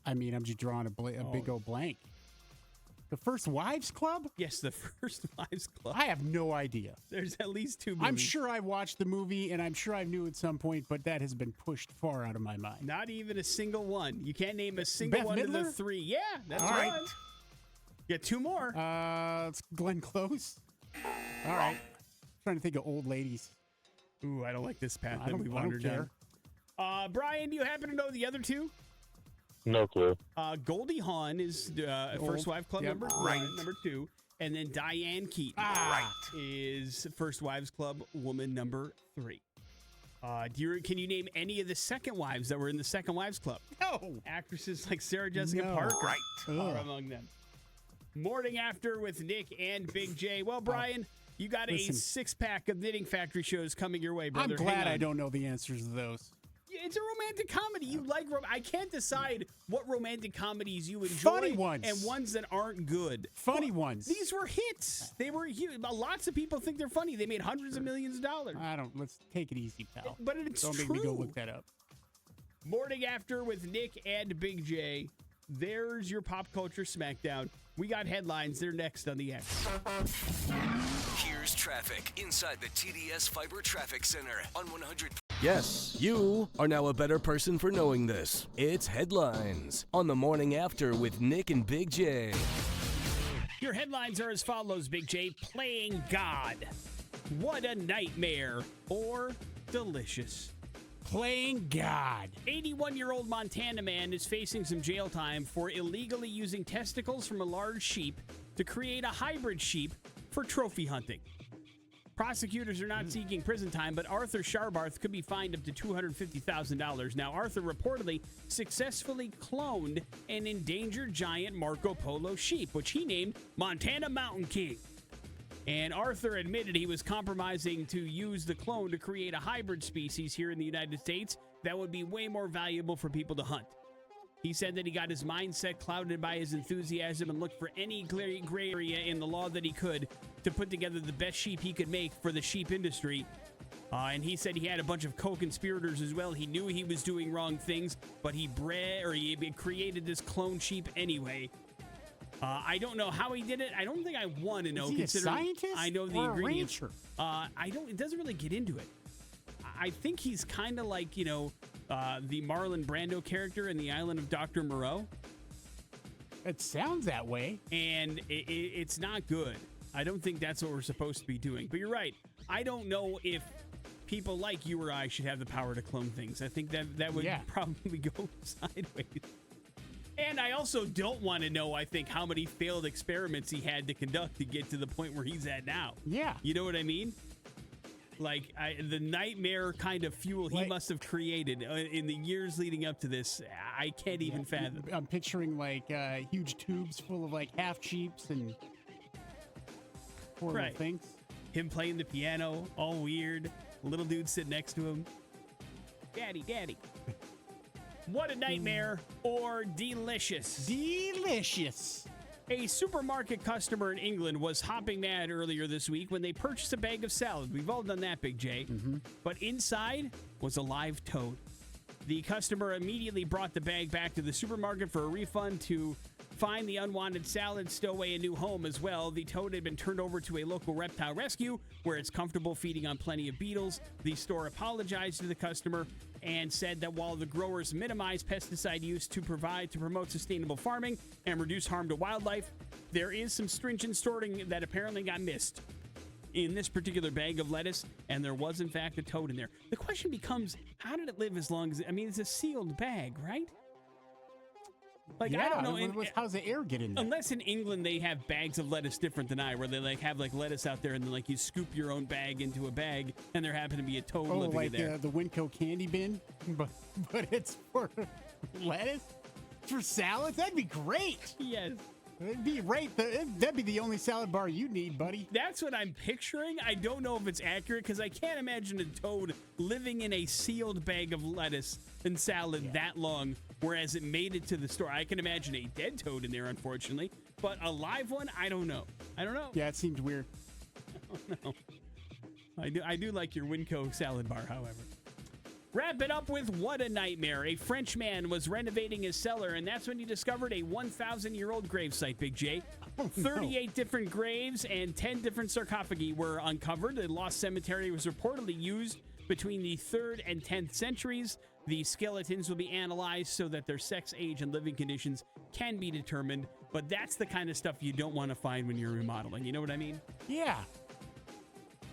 I mean, I'm just drawing a big old blank. The First Wives Club? Yes, the First Wives Club. I have no idea. There's at least two movies. I'm sure I watched the movie, and I'm sure I knew at some point, but that has been pushed far out of my mind. Not even a single one. You can't name a single Beth one of the Midler? three. Yeah, that's All right. right. Yeah, two more. It's Glenn Close. All right. Trying to think of old ladies. Ooh, I don't like this path I that don't- we I don't wandered down. care. Brian, do you happen to know the other two? No clue. Goldie Hawn is First Wives Club Yep. number two, and then Diane Keaton is First Wives Club woman number 3. Can you name any of the second wives that were in the Second Wives Club? No. Actresses like Sarah Jessica No. Parker are Ugh. among them. Morning After with Nick and Big J. Well, Brian, you got Listen. a 6-pack of Knitting Factory shows coming your way, brother. I'm glad Hang on. I don't know the answers to those. Yeah, it's a romantic comedy. You like I can't decide what romantic comedies you enjoy. Funny ones. And ones that aren't good. Funny ones. These were hits. They were huge. Lots of people think they're funny. They made hundreds of millions of dollars. Let's take it easy, pal. But it's Don't true. make me go look that up. Morning After with Nick and Big J. There's your Pop Culture Smackdown. We got headlines. They're next on the X. Here's traffic inside the TDS Fiber Traffic Center on 100. Yes, you are now a better person for knowing this. It's headlines on the Morning After with Nick and Big J. Your headlines are as follows, Big J. Playing God. What a nightmare. Or delicious. Playing God. 81-year-old Montana man is facing some jail time for illegally using testicles from a large sheep to create a hybrid sheep for trophy hunting. Prosecutors are not seeking prison time, but Arthur Sharbarth could be fined up to $250,000. Now, Arthur reportedly successfully cloned an endangered giant Marco Polo sheep, which he named Montana Mountain King. And Arthur admitted he was compromising to use the clone to create a hybrid species here in the United States that would be way more valuable for people to hunt. He said that he got his mindset clouded by his enthusiasm and looked for any gray area in the law that he could to put together the best sheep he could make for the sheep industry. And he said he had a bunch of co-conspirators as well. He knew he was doing wrong things, but he created this clone sheep anyway. I don't know how he did it. I don't think I want to know. Is he a considering scientist I know the or a ingredients. rancher? It doesn't really get into it. I think he's kind of like, the Marlon Brando character in The Island of Dr. Moreau. It sounds that way. And it's not good. I don't think that's what we're supposed to be doing. But you're right. I don't know if people like you or I should have the power to clone things. I think that would probably go sideways. And I also don't want to know, I think, how many failed experiments he had to conduct to get to the point where he's at now. Yeah. You know what I mean? Like, the nightmare kind of fuel he must have created in the years leading up to this, I can't even fathom. I'm picturing, huge tubes full of, half sheeps and poor little things. Him playing the piano, all weird. Little dude sitting next to him. Daddy, daddy. What a nightmare or delicious. Delicious. A supermarket customer in England was hopping mad earlier this week when they purchased a bag of salad. We've all done that, Big J. Mm-hmm. But inside was a live toad. The customer immediately brought the bag back to the supermarket for a refund to find the unwanted salad, stow away a new home as well. The toad had been turned over to a local reptile rescue where it's comfortable feeding on plenty of beetles. The store apologized to the customer and said that while the growers minimize pesticide use to promote sustainable farming and reduce harm to wildlife, there is some stringent sorting that apparently got missed in this particular bag of lettuce, and there was, in fact, a toad in there. The question becomes, how did it live as long as... I mean, it's a sealed bag, right? Like, yeah, I don't know. How's the air get in there? Unless in England they have bags of lettuce different than I, where they have lettuce out there and then you scoop your own bag into a bag, and there happen to be a toad living in there. The Winco candy bin, but it's for lettuce for salads. That'd be great. Yes. That'd be right. That'd be the only salad bar you need, buddy. That's what I'm picturing. I don't know if it's accurate because I can't imagine a toad living in a sealed bag of lettuce and salad that long, whereas it made it to the store. I can imagine a dead toad in there, unfortunately, but a live one, I don't know. Yeah, it seems weird. I don't know. I do like your Winco salad bar, however. Wrap it up with what a nightmare. A French man was renovating his cellar, and that's when he discovered a 1,000-year-old gravesite, Big J. 38 different graves and 10 different sarcophagi were uncovered. The lost cemetery was reportedly used between the 3rd and 10th centuries. The skeletons will be analyzed so that their sex, age, and living conditions can be determined, but that's the kind of stuff you don't want to find when you're remodeling. You know what I mean? Yeah.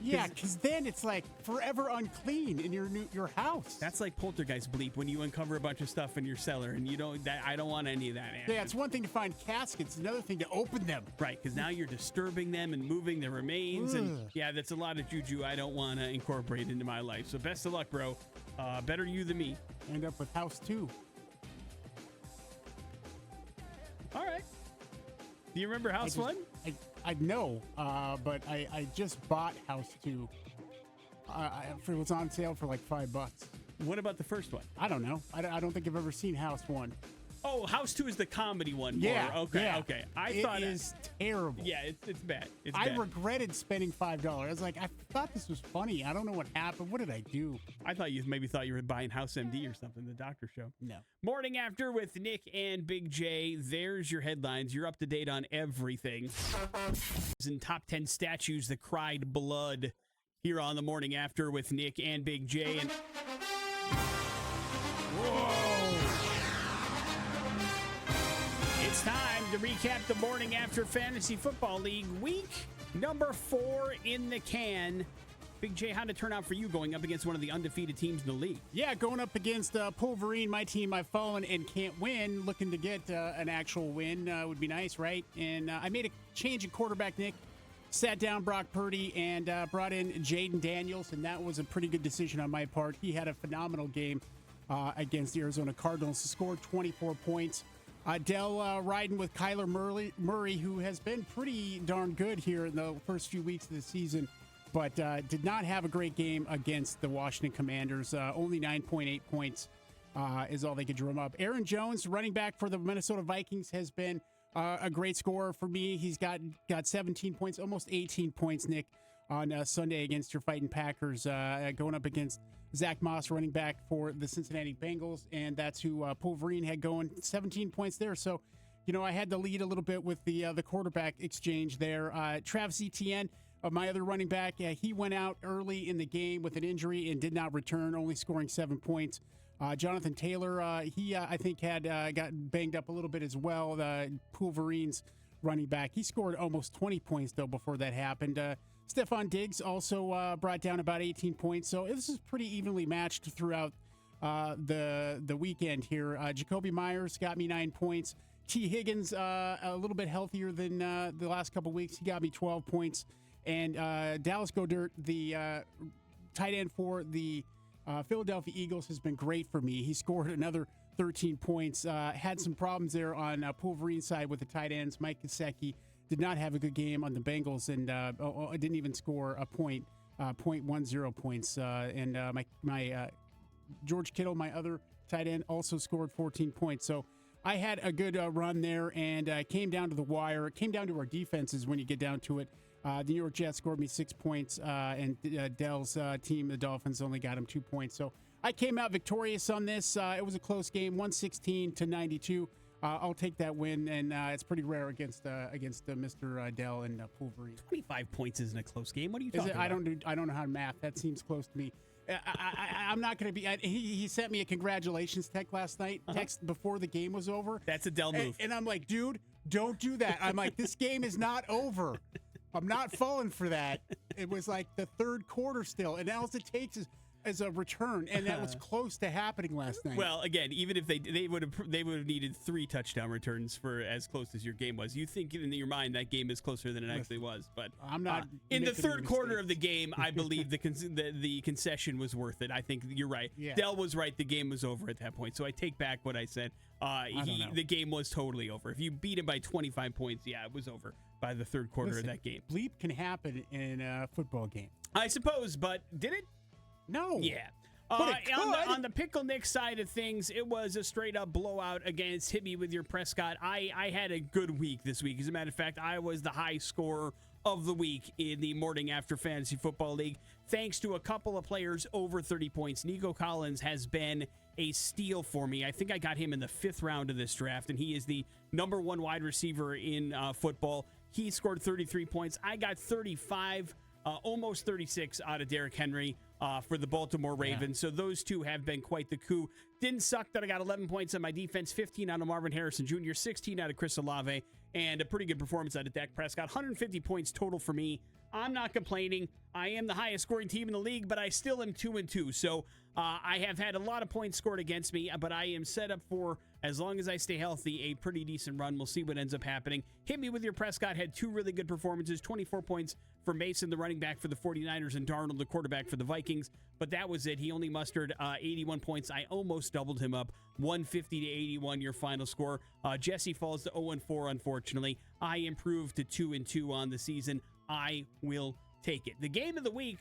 Yeah, because then it's like forever unclean in your house. That's like poltergeist bleep when you uncover a bunch of stuff in your cellar, and you don't. I don't want any of that. Man. Yeah, it's one thing to find caskets, another thing to open them. Right, because now you're disturbing them and moving their remains, and yeah, that's a lot of juju I don't want to incorporate into my life. So best of luck, bro. Better you than me. End up with House 2. All right. Do you remember House 1? I know, but I just bought House 2. It was on sale for like $5. What about the first one? I don't know. I don't think I've ever seen House 1. Oh, House 2 is the comedy one. Yeah. More. Okay. Yeah. Okay. I thought it is terrible. Yeah, it's bad. It's I bad. regretted spending $5. I was like, I thought this was funny. I don't know what happened. What did I do? I thought you maybe thought you were buying House MD or something, the doctor show. No. Morning After with Nick and Big J. There's your headlines. You're up to date on everything. In top 10 statues that cried blood here on the Morning After with Nick and Big J. And it's time to recap the Morning After Fantasy Football League week number 4 in the can. Big J, how'd it turn out for you going up against one of the undefeated teams in the league? Yeah, going up against Pulverine, my team. I've fallen and can't win. Looking to get an actual win would be nice, right? And I made a change at quarterback, Nick. Sat down Brock Purdy and brought in Jaden Daniels, and that was a pretty good decision on my part. He had a phenomenal game against the Arizona Cardinals. He scored 24 points. Dell riding with Kyler Murray, who has been pretty darn good here in the first few weeks of the season, but did not have a great game against the Washington Commanders. Only 9.8 points is all they could drum up. Aaron Jones, running back for the Minnesota Vikings, has been a great scorer for me. He's got 17 points, almost 18 points, Nick, on Sunday against your fighting Packers, going up against Zach Moss, running back for the Cincinnati Bengals, and that's who Pulverine had going, 17 points there. So, I had to lead a little bit with the quarterback exchange there. Travis Etienne, my other running back, he went out early in the game with an injury and did not return, only scoring 7 points. Jonathan Taylor, he I think had got banged up a little bit as well. Pulverine's running back, he scored almost 20 points though before that happened. Stephon Diggs also brought down about 18 points. So this is pretty evenly matched throughout the weekend here. Jacoby Myers got me 9 points. T. Higgins, a little bit healthier than the last couple weeks. He got me 12 points. And Dallas Goedert, the tight end for the Philadelphia Eagles, has been great for me. He scored another 13 points. Had some problems there on Pulverine's side with the tight ends. Mike Gesicki did not have a good game on the Bengals and didn't even score a point, 0.10 points. And my George Kittle, my other tight end, also scored 14 points. So I had a good run there and came down to the wire. It came down to our defenses when you get down to it. The New York Jets scored me 6 points, and Dell's team, the Dolphins, only got him 2 points. So I came out victorious on this. It was a close game, 116-92. I'll take that win, and it's pretty rare against Mr. Dell and Pulverine. 25 points isn't a close game. What are you talking about? I don't know how to math. That seems close to me. I'm not going to be. He sent me a congratulations text last night. Text before the game was over. That's a Dell move. And I'm like, dude, don't do that. I'm like, this game is not over. I'm not falling for that. It was like the third quarter still, and all it takes is a return, and that was close to happening last night. Well, again, even if they would have needed 3 touchdown returns for as close as your game was. You think in your mind that game is closer than it actually was, but I'm not in the making third any quarter of the mistakes. game. I believe the concession was worth it. I think you're right. Yeah. Dell was right. The game was over at that point. So I take back what I said. don't know. The game was totally over. If you beat him by 25 points, yeah, it was over by the third quarter of that game. Bleep can happen in a football game. I suppose, but did it? No. Yeah. But it on the Pickle Nick side of things, it was a straight up blowout against Hit Me With Your Prescott. I had a good week this week. As a matter of fact, I was the high scorer of the week in the Morning After Fantasy Football League, thanks to a couple of players over 30 points. Nico Collins has been a steal for me. I think I got him in the 5th round of this draft, and he is the number 1 wide receiver in football. He scored 33 points. I got 35, almost 36 out of Derrick Henry for the Baltimore Ravens. So those two have been quite the coup. Didn't suck that I got 11 points on my defense, 15 out of Marvin Harrison Jr., 16 out of Chris Olave, and a pretty good performance out of Dak Prescott. 150 points total for me. I'm not complaining. I am the highest scoring team in the league, but I still am 2-2. So I have had a lot of points scored against me, but I am set up for, as long as I stay healthy, a pretty decent run. We'll see what ends up happening. Hit Me With Your Prescott had 2 really good performances, 24 points for Mason, the running back for the 49ers, and Darnold, the quarterback for the Vikings. But that was it. He only mustered 81 points. I almost doubled him up. 150 to 81, your final score. Jesse falls to 0-4, unfortunately. I improved to 2-2 on the season. I will take it. The game of the week,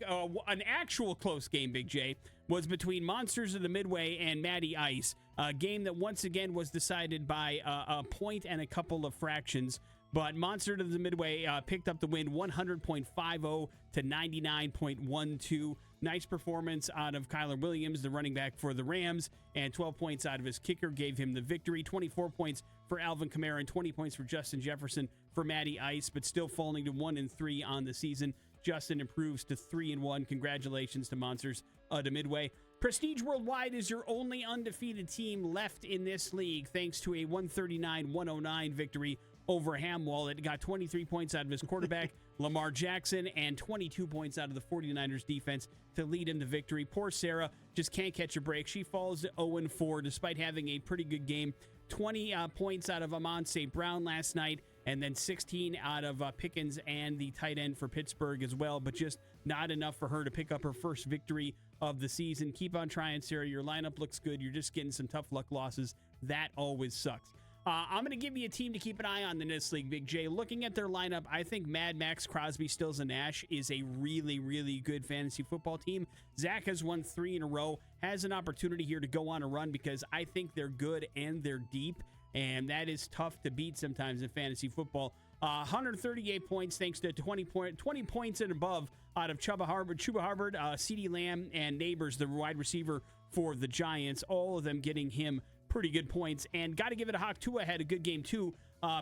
an actual close game, Big J, was between Monsters of the Midway and Matty Ice. A game that once again was decided by a point and a couple of fractions. But Monsters of the Midway picked up the win 100.50 to 99.12. Nice performance out of Kyler Williams, the running back for the Rams, and 12 points out of his kicker gave him the victory. 24 points for Alvin Kamara and 20 points for Justin Jefferson for Matty Ice, but still falling to 1-3 on the season. Justin improves to 3-1. Congratulations to Monsters of the Midway. Prestige Worldwide is your only undefeated team left in this league, thanks to a 139-109 victory over Hamwall. It got 23 points out of his quarterback, Lamar Jackson, and 22 points out of the 49ers defense to lead him to victory. Poor Sarah just can't catch a break. She falls to 0-4 despite having a pretty good game. 20 points out of Amon St. Brown last night, and then 16 out of Pickens and the tight end for Pittsburgh as well, but just not enough for her to pick up her first victory of the season. Keep on trying, Sarah. Your lineup looks good. You're just getting some tough luck losses. That always sucks. I'm going to give you a team to keep an eye on in this league, Big J. Looking at their lineup, I think Mad Max, Crosby, Stills, and Nash is a really, really good fantasy football team. Zach has won 3 in a row, has an opportunity here to go on a run because I think they're good and they're deep, and that is tough to beat sometimes in fantasy football. 138 points thanks to 20 points and above out of Chuba Hubbard, CeeDee Lamb, and Neighbors, the wide receiver for the Giants, all of them getting him pretty good points. And got to give it a Hawk. Tua had a good game too.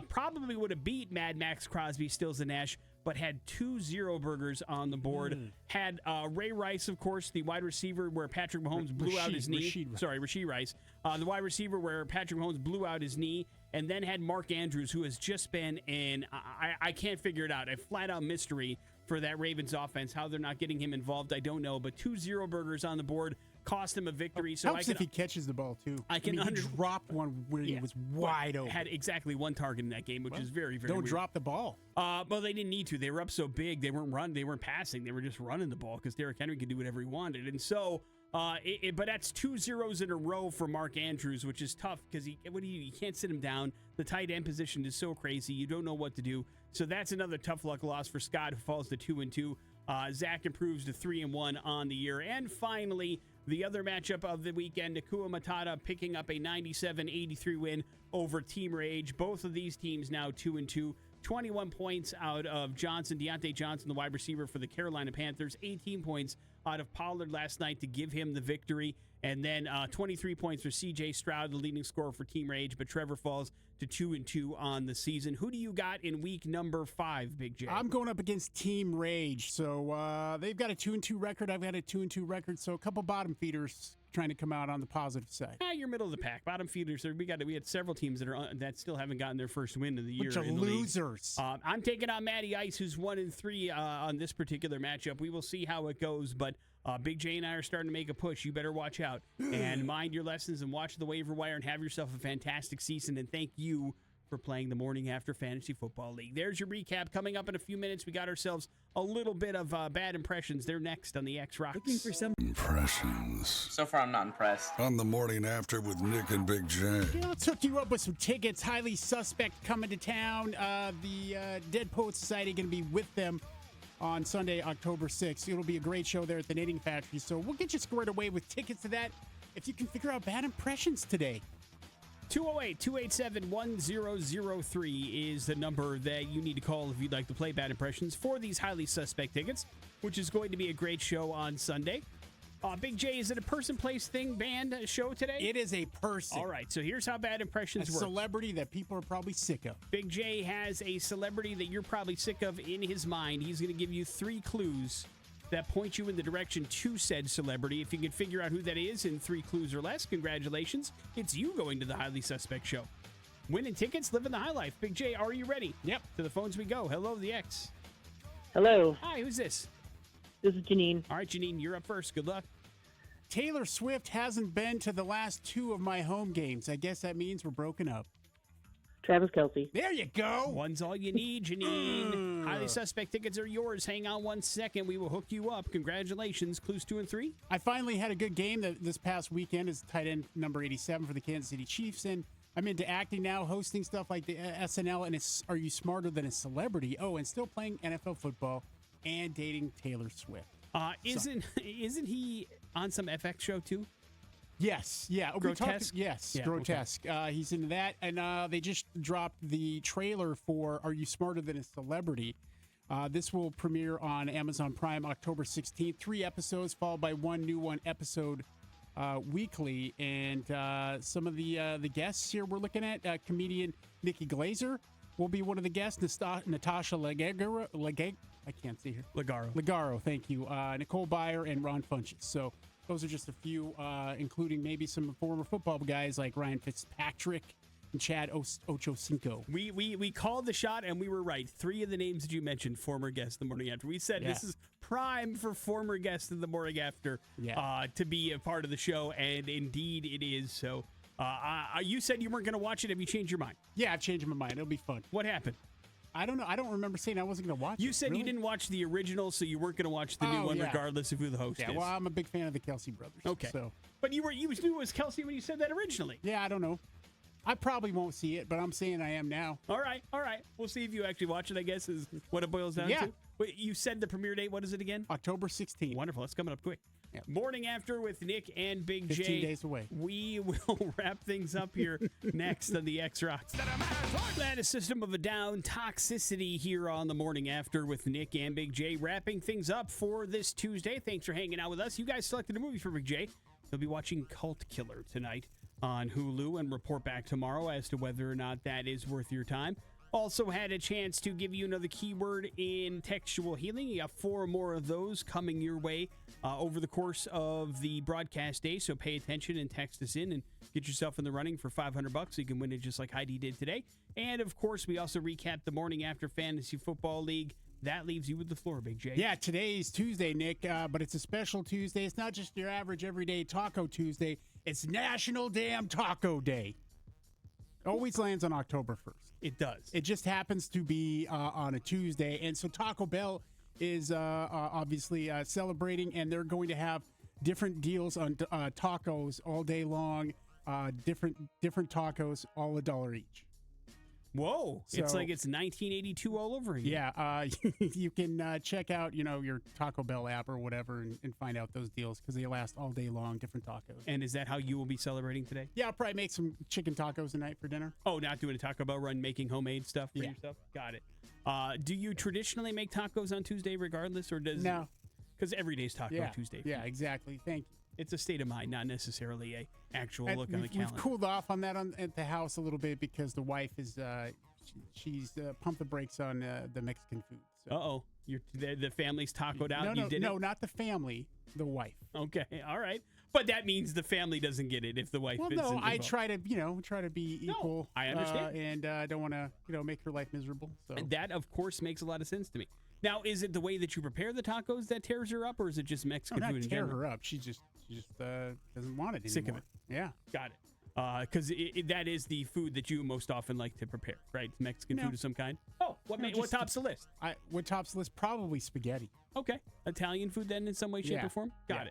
Probably would have beat Mad Max, Crosby, Stills, and Nash, but had 2 zero burgers on the board. Had Ray Rice, of course, the wide receiver where Patrick Mahomes blew out his knee. Rashee Rice. The wide receiver where Patrick Mahomes blew out his knee. And then had Mark Andrews, who has just been I can't figure it out, a flat-out mystery for that Ravens offense. How they're not getting him involved, I don't know. But 2 zero burgers on the board cost him a victory. So helps if he catches the ball, too. He dropped one where he was wide open. Had exactly 1 target in that game, which is very, very Don't weird. drop the ball. Well, they didn't need to. They were up so big. They weren't passing. They were just running the ball because Derrick Henry could do whatever he wanted. And so, but that's 2 zeros in a row for Mark Andrews, which is tough because you can't sit him down. The tight end position is so crazy. You don't know what to do. So that's another tough luck loss for Scott, who falls to 2-2. Zach improves to 3-1 on the year. And finally, the other matchup of the weekend, Nakua Matata picking up a 97-83 win over Team Rage. Both of these teams now 2-2. 21 points out of Deontay Johnson, the wide receiver for the Carolina Panthers. 18 points out of Pollard last night to give him the victory. And then 23 points for C.J. Stroud, the leading scorer for Team Rage. But Trevor falls to 2-2 on the season. Who do you got in week number 5, Big J? I'm going up against Team Rage. So they've got a 2-2 record. I've got a 2-2 record. So a couple bottom feeders trying to come out on the positive side. You're middle of the pack. Bottom feeders. We had several teams that still haven't gotten their first win of the year. Bunch of in the losers. League. I'm taking on Matty Ice, who's 1-3 on this particular matchup. We will see how it goes, but Big J and I are starting to make a push. You better watch out and mind your lessons and watch the waiver wire and have yourself a fantastic season. And thank you for playing the Morning After Fantasy Football League. There's your recap. Coming up in a few minutes, we got ourselves a little bit of bad impressions. They're next on the X Rocks. Looking for some Impressions. So far, I'm not impressed. On the Morning After with Nic and Big J. Let's hook you up with some tickets. Highly Suspect coming to town. The Dead Poets Society going to be with them on Sunday, October 6th. It'll be a great show there at the Knitting Factory. So we'll get you squared away with tickets to that if you can figure out bad impressions today. 208-287-1003 is the number that you need to call if you'd like to play Bad Impressions for these Highly Suspect tickets, which is going to be a great show on Sunday. Big J, is it a person, place, thing, band show today? It is a person. All right, so here's how Bad Impressions a work. celebrity that people are probably sick of. Big J has a celebrity that you're probably sick of in his mind. He's going to give you 3 clues that point you in the direction to said celebrity. If you can figure out who that is in 3 clues or less, congratulations. It's you going to the Highly Suspect show. Winning tickets, living the high life. Big J, are you ready? Yep. To the phones we go. Hello, the X. Hello, Hi, who's this? this is Janine. All right, Janine, you're up first. Good luck. Taylor Swift hasn't been to the last 2 of my home games. I guess that means we're broken up. Travis Kelsey. There you go. One's all you need, Janine. Highly Suspect tickets are yours. Hang on 1 second. We will hook you up. Congratulations. Clues 2 and 3. I finally had a good game this past weekend as tight end number 87 for the Kansas City Chiefs, and I'm into acting now, hosting stuff like the SNL and it's Are You Smarter Than a Celebrity? Oh, and still playing NFL football and dating Taylor Swift. Isn't he on some FX show too? Yes, yeah. Grotesque? Yes, Yeah, Grotesque. He's into that, and they just dropped the trailer for Are You Smarter Than a Celebrity? This will premiere on Amazon Prime October 16th. 3 episodes, followed by 1 new one episode weekly. And some of the guests here we're looking at, comedian Nikki Glazer will be one of the guests. Natasha Leggero. I can't see her. Legaro, thank you. Nicole Byer and Ron Funches. So those are just a few, including maybe some former football guys like Ryan Fitzpatrick and Chad Ochocinco. We called the shot and we were right. 3 of the names that you mentioned, former guests the morning after. We said this is prime for former guests in the morning after to be a part of the show, and indeed it is. So you said you weren't going to watch it. Have you changed your mind? Yeah, I've changed my mind. It'll be fun. What happened? I don't know. I don't remember saying I wasn't going to watch it. You said Really? you didn't watch the original, so you weren't going to watch the new one, regardless of who the host is. Yeah, well, I'm a big fan of the Kelsey brothers. Okay. So. But you knew it was Kelsey when you said that originally. Yeah, I don't know. I probably won't see it, but I'm saying I am now. All right. We'll see if you actually watch it, I guess, is what it boils down to. Wait, you said the premiere date. What is it again? October 16th. Wonderful. It's coming up quick. Yep. Morning After with Nic and Big J. 15 days away. We will wrap things up here next on the X Rocks. That is System of a Down Toxicity here on the Morning After with Nic and Big J. Wrapping things up for this Tuesday. Thanks for hanging out with us. You guys selected a movie for Big J. He'll be watching Cult Killer tonight on Hulu and report back tomorrow as to whether or not that is worth your time. Also had a chance to give you another keyword in textual healing. You got 4 more of those coming your way over the course of the broadcast day. So pay attention and text us in and get yourself in the running for $500 so you can win it just like Heidi did today. And of course, we also recap the Morning After Fantasy Football League. That leaves you with the floor, Big J. Yeah, today's Tuesday, Nick, but it's a special Tuesday. It's not just your average everyday Taco Tuesday. It's National Damn Taco Day. Always lands on October 1st. It does. It just happens to be on a Tuesday. And so Taco Bell is obviously celebrating, and they're going to have different deals on tacos all day long, different tacos, all $1 each. Whoa. So, it's like it's 1982 all over again. Yeah. You can check out, your Taco Bell app or whatever and find out those deals because they last all day long, different tacos. And is that how you will be celebrating today? Yeah, I'll probably make some chicken tacos tonight for dinner. Oh, not doing a Taco Bell run, making homemade stuff for yourself? Got it. Do you traditionally make tacos on Tuesday regardless, or does... No. Because every day's Taco Tuesday. Yeah, exactly. Thank you. It's a state of mind, not necessarily a actual And look on the we've calendar. cooled off on that at the house a little bit because the wife is she's pumped the brakes on the Mexican food. So. Uh-oh. The family's tacoed out. No, You did no, it? not the family, the wife. Okay, all right. But that means the family doesn't get it if the wife Well, is no, involved. I try to be equal. I understand. And I don't want to, make her life miserable. So And that, of course, makes a lot of sense to me. Now, is it the way that you prepare the tacos that tears her up, or is it just Mexican not food in tear general? her up. She just doesn't want it anymore. Sick of it. Yeah. Got it. Because that is the food that you most often like to prepare, right? Mexican No. food of some kind. Oh, what just- tops the list? What tops the list? Probably spaghetti. Okay, Italian food then in some way, shape, Yeah. or form. Got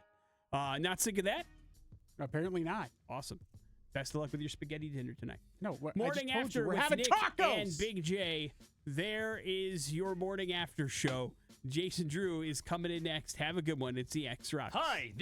Yeah. it. Not sick of that. Apparently not. Awesome. Best of luck with your spaghetti dinner tonight. No, what, Morning I just told after you, we're with having Nick tacos. and Big J. There is your morning after show. Jason Drew is coming in next. Have a good one. It's the X Rocks. Hi.